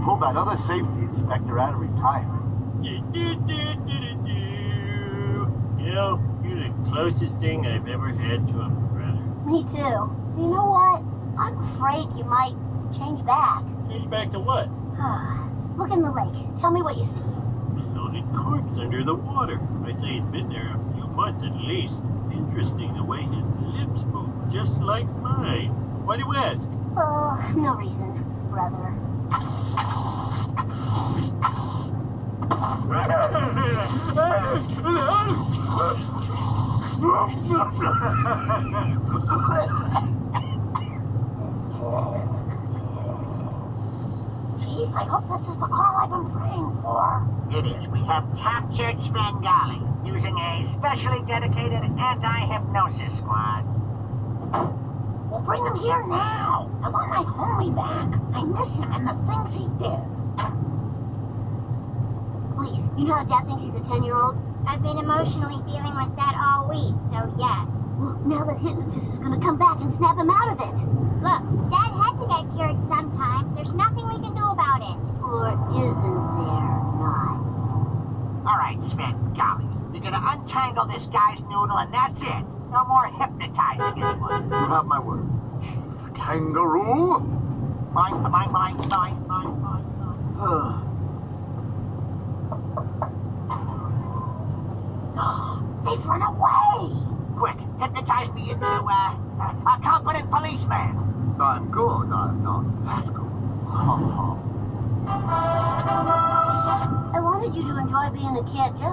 pulled that other safety inspector out of retirement. You know, you're the closest thing I've ever had to a brother. Me too. You know what? I'm afraid you might change back. Change back to what? Look in the lake. Tell me what you see. Floated corpse under the water. I say he's been there a few months at least. Interesting the way his lips move, just like mine. Why do you ask? Oh, no reason, brother. Chief, I hope this is the call I've been praying for. It is. We have captured Svengali using a specially dedicated anti-hypnosis squad. Well, bring him here now. I want my homie back. I miss him and the things he did. Please, you know how Dad thinks he's a 10-year-old? I've been emotionally dealing with that all week, so yes. Well, now the hypnotist is gonna come back and snap him out of it. Look, Dad had to get cured sometime. There's nothing we can do about it. Or isn't there not? All right, Svengali. You're gonna untangle this guy's noodle, and that's it. No more hypnotizing anyone. You have my word. Chief Kangaroo? Mine. They've run away! Quick, hypnotize me into a competent policeman. I'm good. I'm not that good. I wanted you to enjoy being a kid just